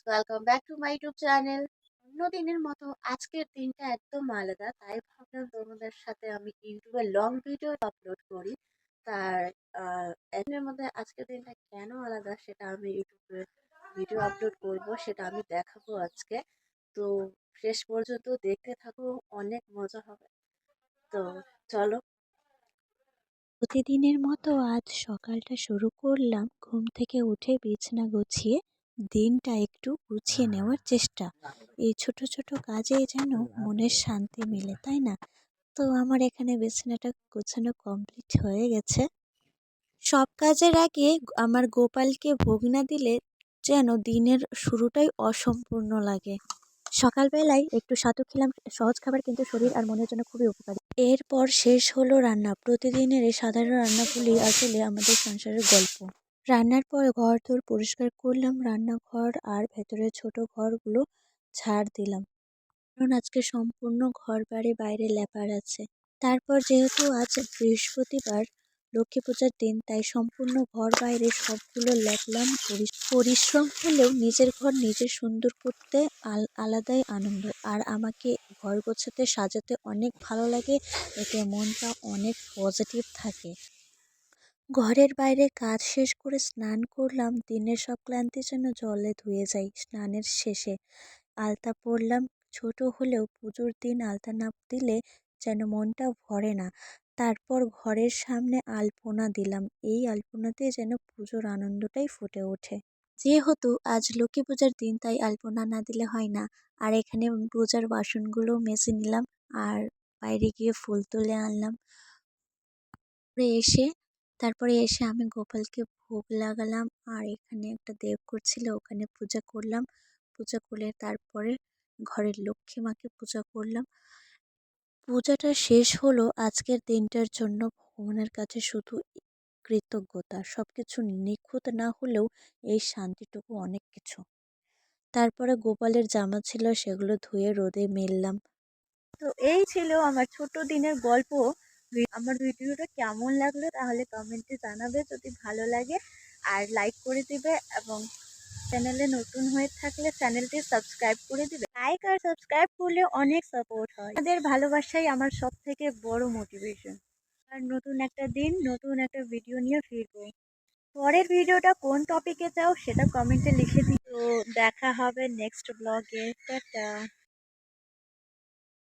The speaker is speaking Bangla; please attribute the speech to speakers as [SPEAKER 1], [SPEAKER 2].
[SPEAKER 1] Welcome back to my YouTube channel. অন্য দিনের মতো আজকের দিনটা একদম আলাদা, তাই ভাবলাম তোমাদের সাথে আমি ইউটিউবে লং ভিডিও আপলোড করি। তার একদিনের মধ্যে আজকের দিনটা কেন আলাদা সেটা আমি ইউটিউবে ভিডিও আপলোড করব, সেটা আমি দেখাবো আজকে। তো শেষ পর্যন্ত দেখতে থাকো, অনেক মজা হবে। তো চলো।
[SPEAKER 2] প্রতিদিনের মতো আজ সকালটা শুরু করলাম ঘুম থেকে উঠে বিছানা গুছিয়ে দিনটা একটু গুছিয়ে নেওয়ার চেষ্টা। এই ছোট ছোট কাজে যেন মনের শান্তি মেলে, তাই না? তো আমার এখানে বিছানাটা গোছানো কমপ্লিট হয়ে গেছে। সব কাজের আগে আমার গোপালকে ভোগ না দিলে যেন দিনের শুরুটাই অসম্পূর্ণ লাগে। সকালবেলায় একটু সাতু খেলাম, সহজ খাবার কিন্তু শরীর আর মনের জন্য খুবই উপকারী। এরপর শেষ হলো রান্না। প্রতিদিনের এই সাধারণ রান্নাগুলি আসলে আমাদের সংসারের গল্প। রান্নার পর ঘর-দোর পরিষ্কার করলাম, রান্নাঘর আর ভেতরের ছোট ঘরগুলো ঝাড় দিলাম, কারণ আজকে সম্পূর্ণ ঘর বাড়ি বাইরে লেপার আছে। তারপর যেহেতু আজ বৃহস্পতিবার, লক্ষ্মী পূজার দিন, তাই সম্পূর্ণ ঘর বাইরে সবগুলো লেপলাম। পরিশ্রম হলেও নিজের ঘর নিজে সুন্দর করতে আলাদাই আনন্দ। আর আমাকে ঘর গোছাতে সাজাতে অনেক ভালো লাগে, এতে মনটা অনেক পজিটিভ থাকে। ঘরের বাইরে কাজ শেষ করে স্নান করলাম, দিনের সব ক্লান্তি যেন জলে ধুয়ে যায় স্নানের শেষে। আলতা পরলাম, ছোট হলেও পুজোর দিন আলতা না দিলে যেন মনটা ভরে না। তারপর ঘরের সামনে আলপনা দিলাম, এই আলপনাতে যেন পুজোর আনন্দটাই ফুটে ওঠে। যেহেতু আজ লক্ষ্মী পূজার দিন, তাই আলপনা না দিলে হয় না। আর এখানে পূজার বাসনগুলো মেজে নিলাম, আর বাইরে গিয়ে ফুল তুলে আনলাম। তারপরে এসে আমি গোপালকে ভোগ লাগালাম, আর এখানে একটা দেবঘর ছিল, ওখানে পূজা করলাম। পূজা করে তারপরে ঘরের লক্ষ্মী মাকে পূজা করলাম। পূজাটা শেষ হলো। আজকের দিনটার জন্য ভগবানের কাছে শুধু কৃতজ্ঞতা। সবকিছু নিখুঁত না হলেও এই শান্তিটুকু অনেক কিছু। তারপরে গোপালের জামা ছিল, সেগুলো ধুয়ে রোদে মেললাম।
[SPEAKER 1] তো এই ছিল আমার ছোট দিনের গল্প। আমার ভিডিওটা কেমন লাগলো তাহলে কমেন্টে জানাবে, যদি ভালো লাগে আর লাইক করে দিবে, এবং চ্যানেলে নতুন হয়ে থাকলে চ্যানেলটি সাবস্ক্রাইব করে দিবে। লাইক আর সাবস্ক্রাইব করলে অনেক সাপোর্ট হয়, তাদের ভালোবাসাই আমার সব থেকে বড় মোটিভেশন। আর নতুন একটা দিন, নতুন একটা ভিডিও নিয়ে ফিরবো। পরের ভিডিওটা কোন টপিকে চাও সেটা কমেন্টে লিখে দিও। তো দেখা হবে নেক্সট ব্লগে। টাটা।